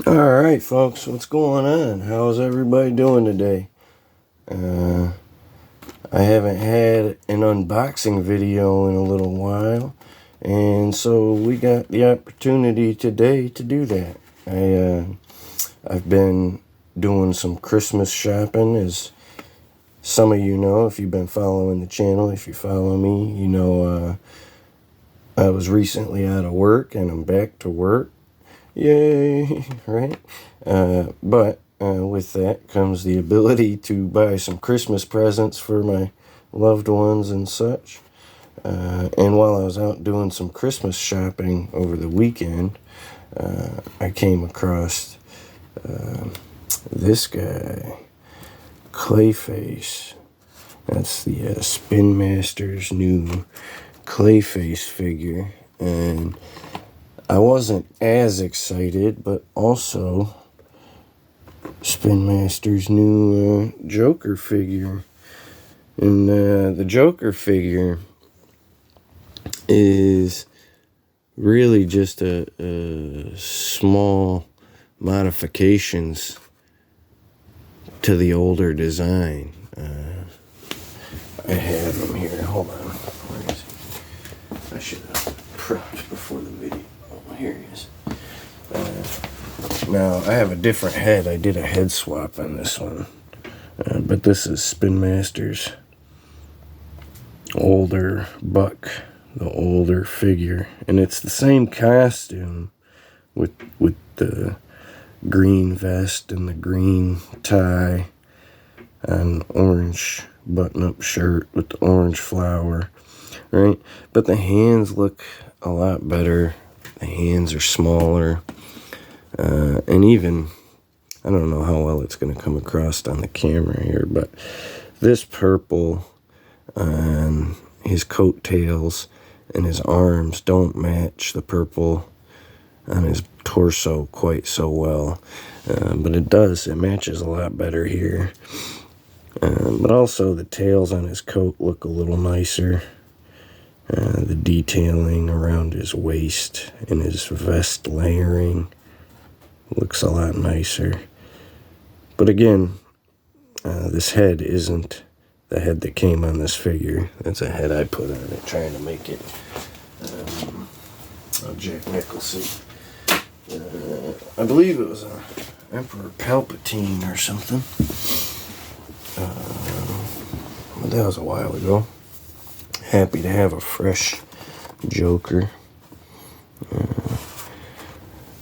Alright folks, what's going on? How's everybody doing today? I haven't had an unboxing video in a little while, and so we got the opportunity today to do that. I've been doing some Christmas shopping, as some of you know if you've been following the channel. If you follow me, you know I was recently out of work and I'm back to work. Yay, right? But with that comes the ability to buy some Christmas presents for my loved ones and such. And while I was out doing some Christmas shopping over the weekend, I came across this guy, Clayface. That's the Spinmaster's new Clayface figure. And I wasn't as excited, but also Spinmaster's new Joker figure. And the Joker figure is really just a small modifications to the older design. I have him here. Hold on. Where is he? I should have prepped before the video. Here he is. Now, I have a different head. I did a head swap on this one. But this is Spinmaster's older buck, the older figure. And it's the same costume with the green vest and the green tie and orange button-up shirt with the orange flower, right? But the hands look a lot better. The hands are smaller, and even, I don't know how well it's going to come across on the camera here, but this purple on his coattails and his arms don't match the purple on his torso quite so well, but it does. It matches a lot better here, but also the tails on his coat look a little nicer. The detailing around his waist and his vest layering looks a lot nicer. But again, this head isn't the head that came on this figure. That's a head I put on it, trying to make it Jack Nicholson. I believe it was Emperor Palpatine or something. But that was a while ago. Happy to have a fresh Joker,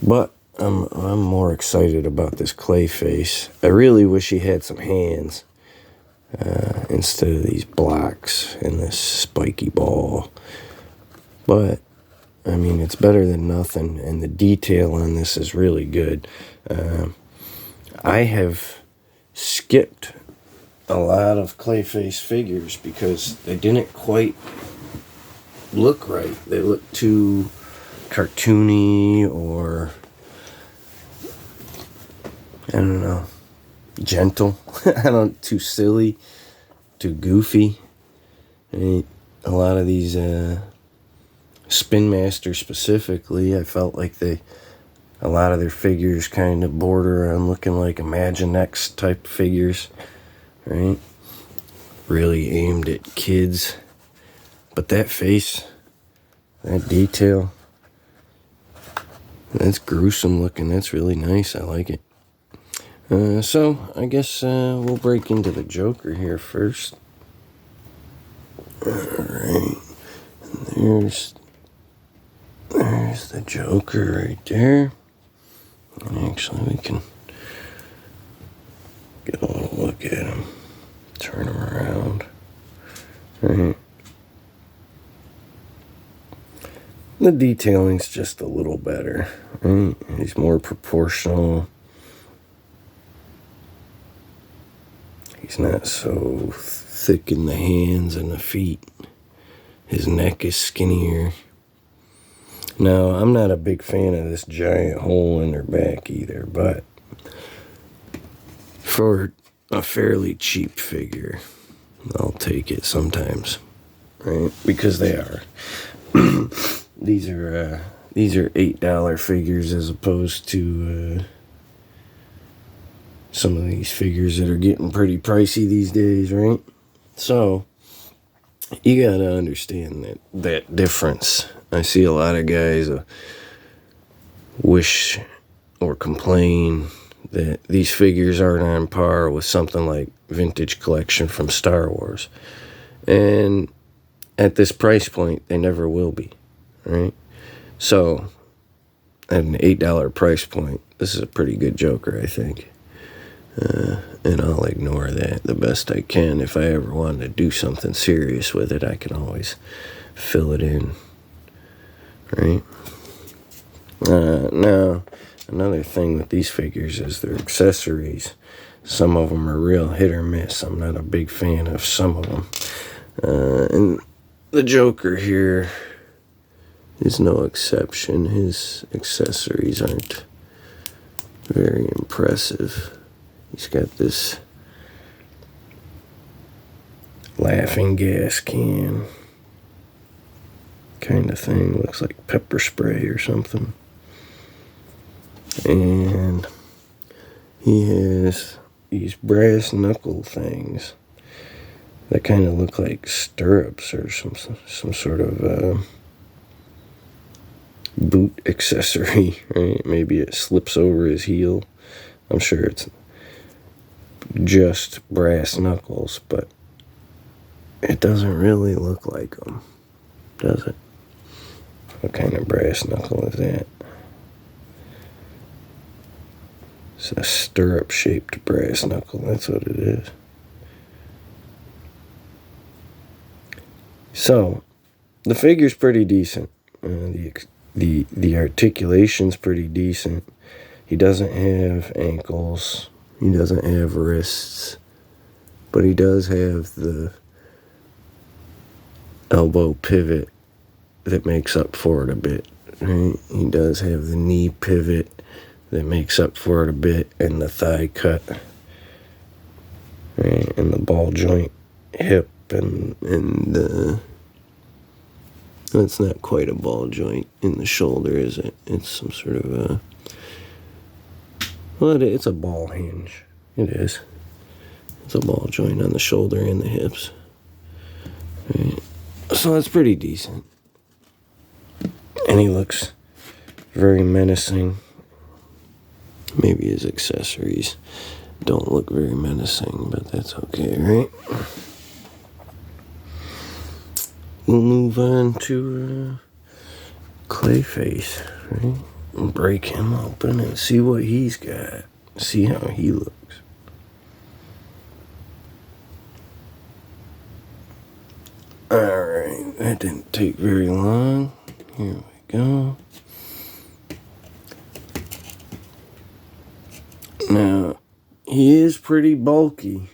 but I'm more excited about this Clayface. I really wish he had some hands instead of these blocks and this spiky ball. But I mean, it's better than nothing, and the detail on this is really good. I have skipped a lot of Clayface figures because they didn't quite look right. They look too cartoony, or I don't know, gentle. Too silly, too goofy. A lot of these Spin Master specifically, I felt like a lot of their figures kind of border on looking like Imaginext type figures. Right? Really aimed at kids. But that face, that detail, that's gruesome looking. That's really nice. I like it. So, I guess we'll break into the Joker here first. Alright. There's the Joker right there. And actually, we can get a little look at him. Turn him around. Right. The detailing's just a little better. Right? He's more proportional. He's not so thick in the hands and the feet. His neck is skinnier. Now, I'm not a big fan of this giant hole in their back either, but for a fairly cheap figure, I'll take it sometimes, right? Because they are. These are $8 figures as opposed to some of these figures that are getting pretty pricey these days, right? So you gotta understand that difference. I see a lot of guys wish or complain that these figures aren't on par with something like Vintage Collection from Star Wars. And at this price point, they never will be, right? So, at an $8 price point, this is a pretty good Joker, I think. And I'll ignore that the best I can. If I ever wanted to do something serious with it, I can always fill it in, right? Now, another thing with these figures is their accessories. Some of them are real hit or miss. I'm not a big fan of some of them. And the Joker here is no exception. His accessories aren't very impressive. He's got this laughing gas can kind of thing. Looks like pepper spray or something. And he has these brass knuckle things that kind of look like stirrups or some sort of boot accessory, right? Maybe it slips over his heel. I'm sure it's just brass knuckles, but it doesn't really look like them, does it? What kind of brass knuckle is that? It's a stirrup-shaped brass knuckle. That's what it is. So, the figure's pretty decent. The articulation's pretty decent. He doesn't have ankles. He doesn't have wrists. But he does have the elbow pivot that makes up for it a bit. Right? He does have the knee pivot that makes up for it a bit, and the thigh cut, right? And the ball joint hip, and the it's not quite a ball joint in the shoulder, is it? It's some sort of it's a ball hinge. It is. It's a ball joint on the shoulder and the hips. Right? So that's pretty decent. And he looks very menacing. Maybe his accessories don't look very menacing, but that's okay, right? We'll move on to Clayface, right? And break him open and see what he's got. See how he looks. Alright, that didn't take very long. Here we go. Now, he is pretty bulky.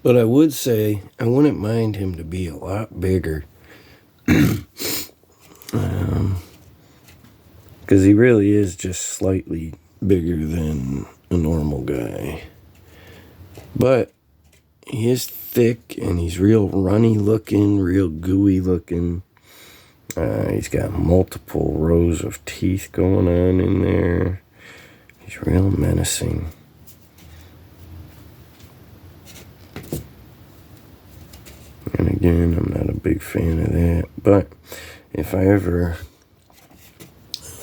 But I would say I wouldn't mind him to be a lot bigger. Because he really is just slightly bigger than a normal guy. But he is thick and he's real runny looking, real gooey looking. He's got multiple rows of teeth going on in there. He's real menacing. And again, I'm not a big fan of that. But if I ever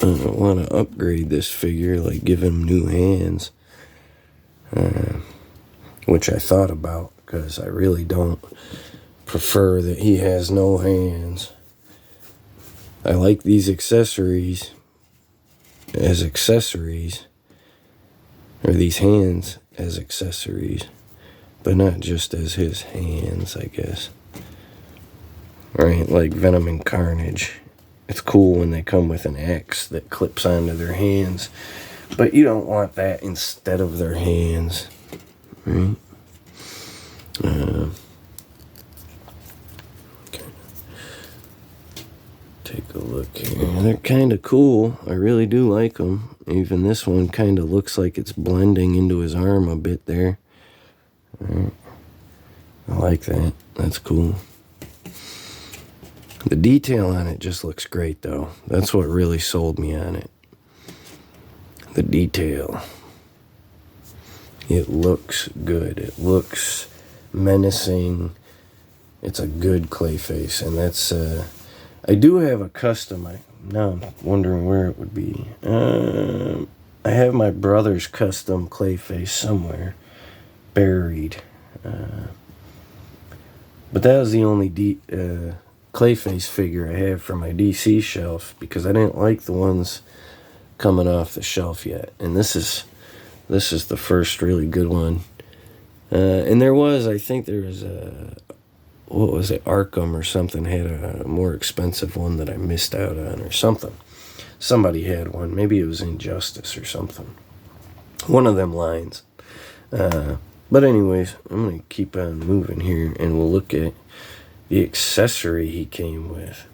want to upgrade this figure, like give him new hands, which I thought about, because I really don't prefer that he has no hands. I like these accessories as accessories, or these hands as accessories, but not just as his hands, I guess. Right, like Venom and Carnage. It's cool when they come with an axe that clips onto their hands, but you don't want that instead of their hands, right? Okay. Take a look here. They're kind of cool. I really do like them. Even this one kind of looks like it's blending into his arm a bit there. Right. I like that. That's cool. The detail on it just looks great, though. That's what really sold me on it. The detail. It looks good. It looks menacing. It's a good clay face, and that's, I do have a custom. Now I'm wondering where it would be. I have my brother's custom clay face somewhere, buried. But that was the only Clayface figure I have for my DC shelf, because I didn't like the ones coming off the shelf yet. And this is the first really good one. And I think there was what was it, Arkham or something had a more expensive one that I missed out on or something. Somebody had one. Maybe it was Injustice or something. One of them lines. But anyways, I'm going to keep on moving here, and we'll look at the accessory he came with.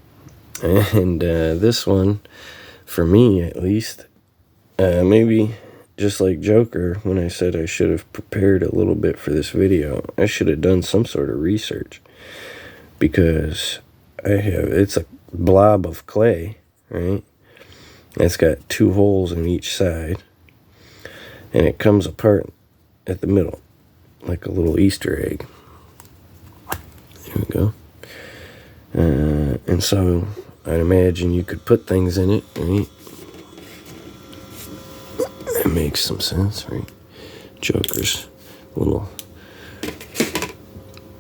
And this one, for me at least, maybe just like Joker, when I said I should have prepared a little bit for this video, I should have done some sort of research. Because it's a blob of clay, right? It's got 2 holes in each side, and it comes apart at the middle, like a little Easter egg. There we go. And so I imagine you could put things in it, right? That makes some sense, right? Joker's little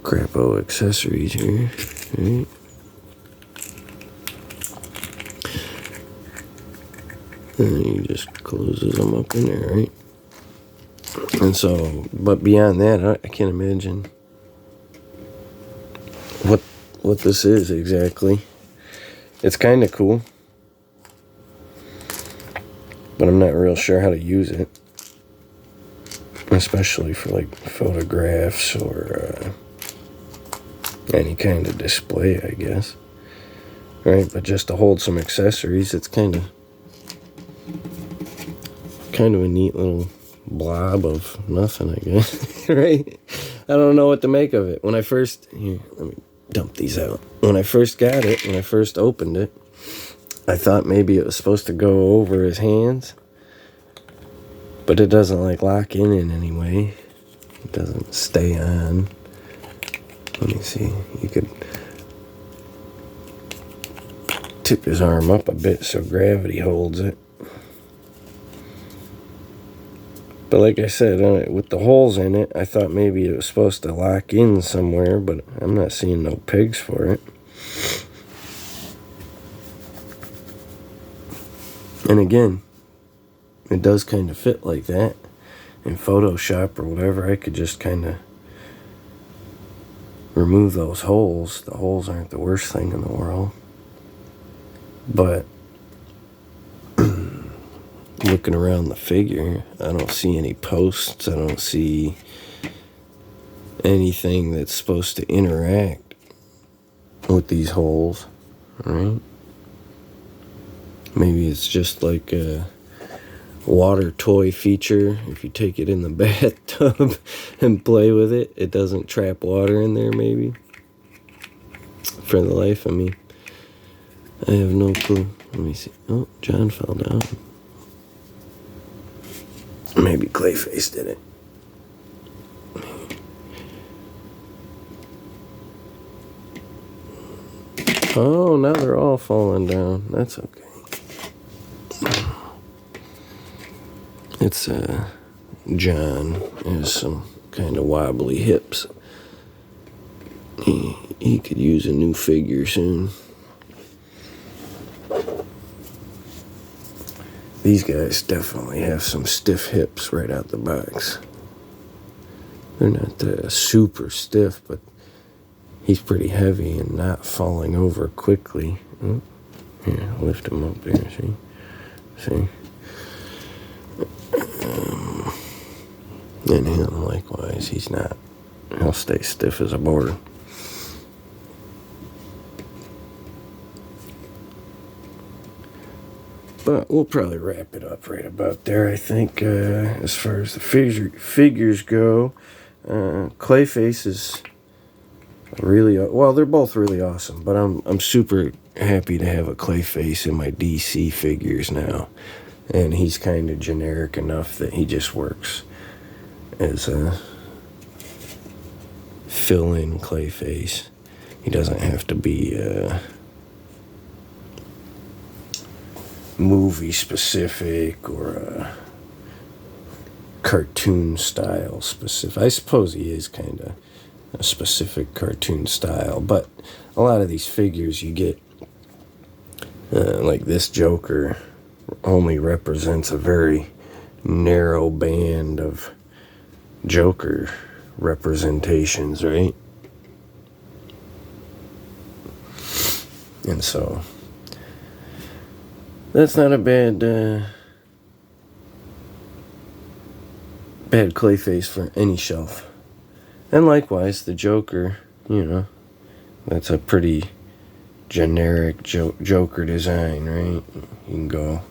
crapo accessories here, right? And then he just closes them up in there, right? And so, but beyond that, I can't imagine what this is exactly. It's kind of cool, but I'm not real sure how to use it, especially for like photographs or any kind of display, I guess. Right, but just to hold some accessories, it's kind of a neat little blob of nothing, I guess. Right? I don't know what to make of it. When I first, here, let me dump these out. When I first got it, when I first opened it, I thought maybe it was supposed to go over his hands, but it doesn't like lock in any way. It doesn't stay on. Let me see. You could tip his arm up a bit so gravity holds it. But like I said, with the holes in it, I thought maybe it was supposed to lock in somewhere, but I'm not seeing no pegs for it. And again, it does kind of fit like that. In Photoshop or whatever, I could just kind of remove those holes. The holes aren't the worst thing in the world. But looking around the figure, I don't see any posts. I don't see anything that's supposed to interact with these holes, right? Maybe it's just like a water toy feature. If you take it in the bathtub and play with it, it doesn't trap water in there, maybe. For the life of me, I have no clue. Let me see. Oh, John fell down. Maybe Clayface did it. Oh, now they're all falling down. That's okay. It's, John has some kind of wobbly hips. He could use a new figure soon. These guys definitely have some stiff hips right out the box. They're not super stiff, but he's pretty heavy and not falling over quickly. Oh, here, lift him up there, see? And him, likewise, he'll stay stiff as a board. But we'll probably wrap it up right about there, I think, as far as the figures go. Clayface is really, well, they're both really awesome, but I'm super happy to have a Clayface in my DC figures now. And he's kind of generic enough that he just works as a fill-in Clayface. He doesn't have to be movie specific or cartoon style specific. I suppose he is kind of a specific cartoon style, but a lot of these figures you get, like this Joker, only represents a very narrow band of Joker representations, right? And so that's not a bad Clayface for any shelf. And likewise, the Joker, that's a pretty generic Joker design, right? You can go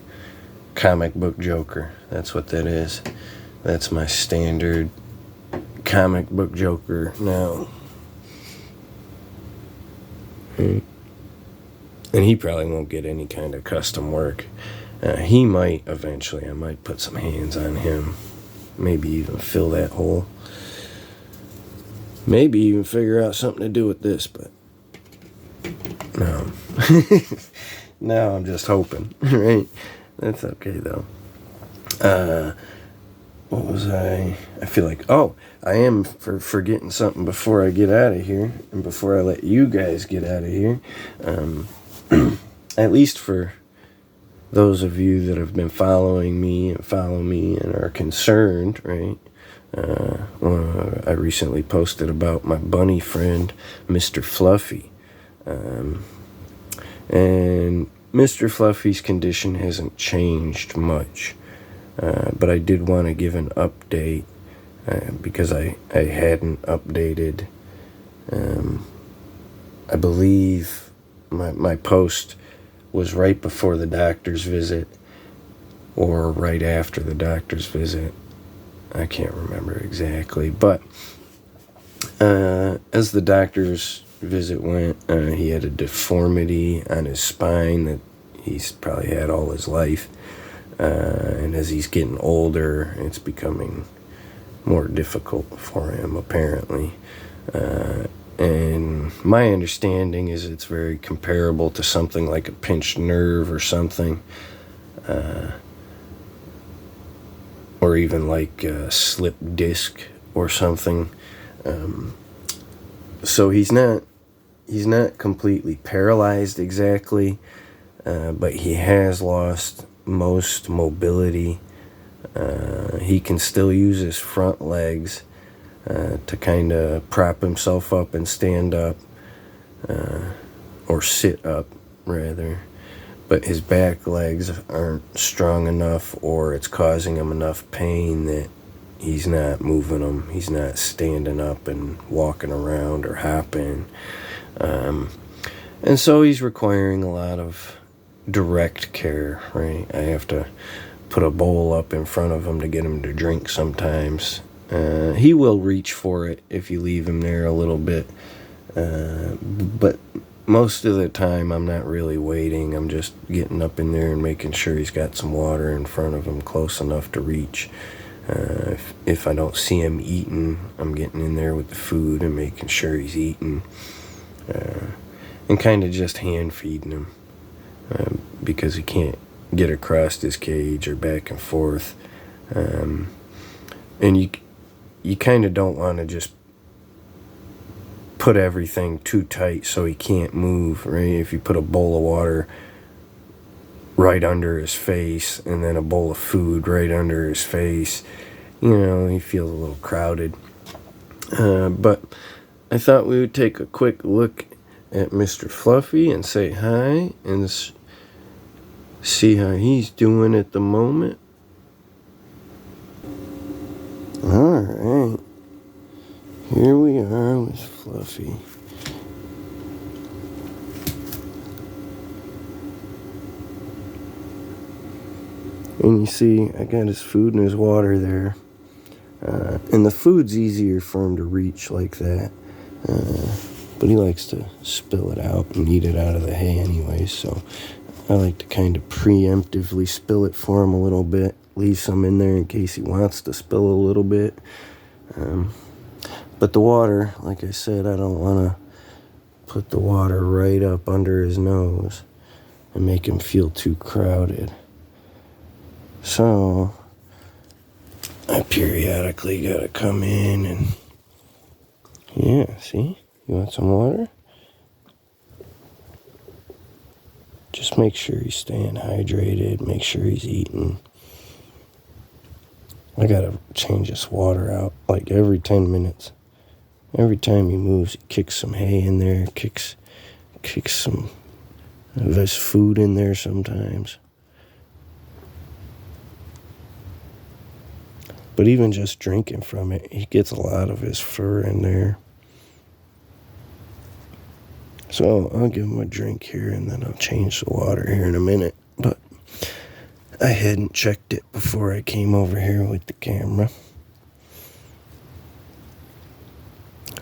comic book Joker. That's what that is. That's my standard comic book Joker now. Right? And he probably won't get any kind of custom work. He might eventually. I might put some hands on him. Maybe even fill that hole. Maybe even figure out something to do with this, but no. Now I'm just hoping, right? That's okay, though. What was I feel like, I am forgetting something before I get out of here, and before I let you guys get out of here. At least for those of you that have been following me and follow me and are concerned, right? I recently posted about my bunny friend, Mr. Fluffy. And Mr. Fluffy's condition hasn't changed much. But I did want to give an update because I hadn't updated. I believe my post was right before the doctor's visit or right after the doctor's visit. I can't remember exactly, but as the doctor's visit went, he had a deformity on his spine that he's probably had all his life, and as he's getting older, it's becoming more difficult for him, apparently. And my understanding is it's very comparable to something like a pinched nerve or something, or even like a slipped disc or something. So he's not completely paralyzed exactly, but he has lost most mobility. He can still use his front legs to kind of prop himself up and stand up, or sit up rather, but his back legs aren't strong enough, or it's causing him enough pain that he's not moving them. He's not standing up and walking around or hopping. And so he's requiring a lot of direct care, right? I have to put a bowl up in front of him to get him to drink sometimes. He will reach for it if you leave him there a little bit. But most of the time I'm not really waiting. I'm just getting up in there and making sure he's got some water in front of him close enough to reach. If I don't see him eating, I'm getting in there with the food and making sure he's eating. And kind of just hand feeding him. Because he can't get across his cage or back and forth. And you kind of don't want to just put everything too tight so he can't move, right? If you put a bowl of water right under his face and then a bowl of food right under his face, he feels a little crowded. But I thought we would take a quick look at Mr. Fluffy and say hi and see how he's doing at the moment. Alright, here we are with Fluffy. And you see, I got his food and his water there. And the food's easier for him to reach like that. But he likes to spill it out and eat it out of the hay anyway, so I like to kind of preemptively spill it for him a little bit. Leave some in there in case he wants to spill a little bit. But the water, like I said, I don't want to put the water right up under his nose and make him feel too crowded. So I periodically gotta come in and, yeah, see? You want some water? Just make sure he's staying hydrated, make sure he's eating. I gotta change this water out like every 10 minutes. Every time he moves, he kicks some hay in there, kicks some of his food in there sometimes. But even just drinking from it, he gets a lot of his fur in there. So I'll give him a drink here and then I'll change the water here in a minute. But I hadn't checked it before I came over here with the camera.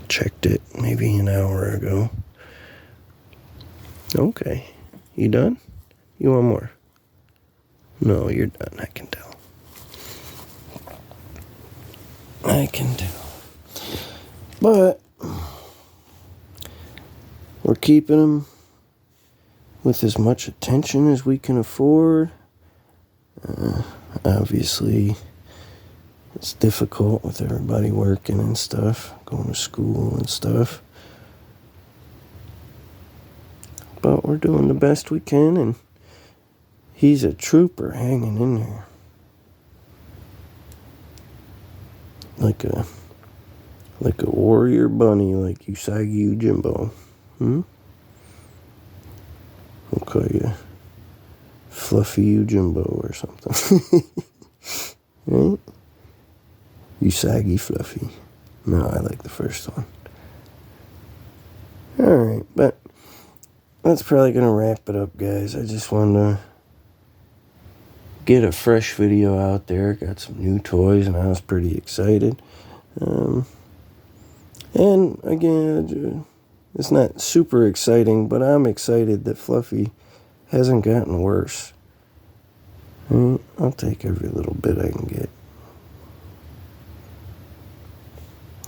Checked it maybe an hour ago. Okay. You done? You want more? No, you're done. I can tell. I can tell. But we're keeping him with as much attention as we can afford. Obviously, it's difficult with everybody working and stuff, going to school and stuff. But we're doing the best we can, and he's a trooper hanging in there. Like a warrior bunny, like Usagi Yojimbo. We'll call you Fluffy Yojimbo or something. Right? Usagi Fluffy. No, I like the first one. Alright, but that's probably going to wrap it up, guys. I just wanted to get a fresh video out there. Got some new toys, and I was pretty excited. And again, it's not super exciting, but I'm excited that Fluffy hasn't gotten worse. I'll take every little bit I can get.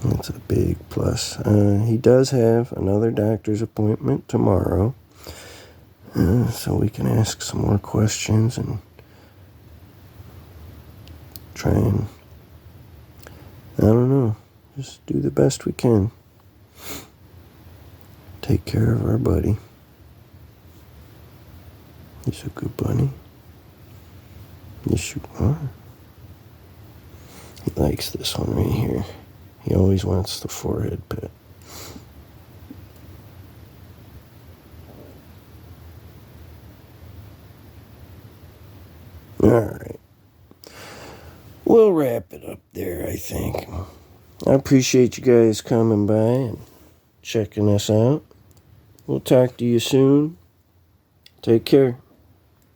That's a big plus. He does have another doctor's appointment tomorrow. So we can ask some more questions and try and, I don't know, just do the best we can. Take care of our buddy. He's a good bunny. Yes, you are. He likes this one right here. He always wants the forehead pet. Alright. We'll wrap it up there, I think. I appreciate you guys coming by and checking us out. We'll talk to you soon. Take care.